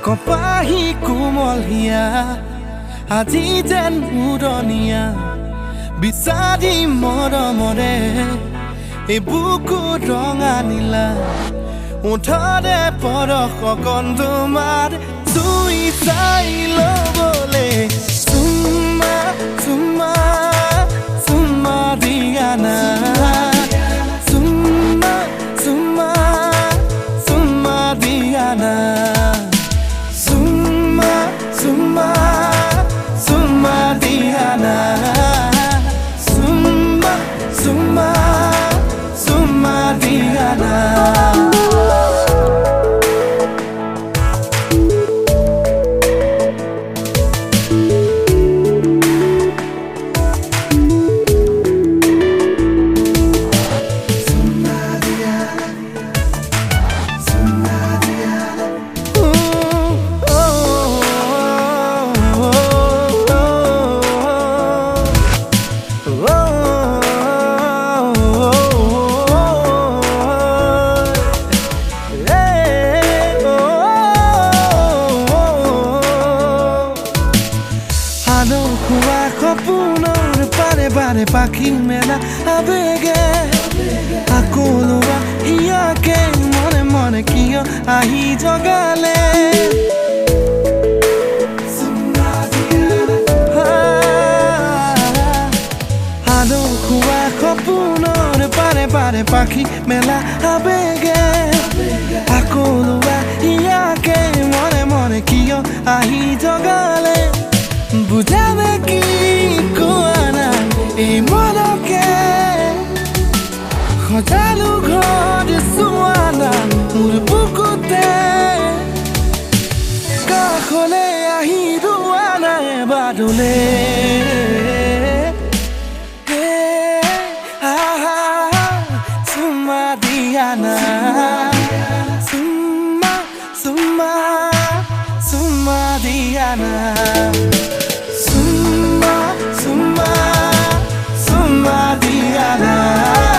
Kopahi kumolhia Adi jen uronia Bisadi moro more E buku ronganila Untade poro kokondumar Sui sai lo bole Summa, summa, summa diana Summa, summa, summa diana Summa, summa, summa diana Summa, summa, summa diana Pare paki mena abege akolua iya ke mone mone kiyo ahi jogale hado kuwa kopuno pare paki mena abege akolua iya ke mone mone kiyo ahi jogale bujane ki kuana E modo che Khojalu ghod suana Murbuku te Ka khole ahi ruana e badule Summa diana Summa, summa, summa diana Summa, summa Summa diana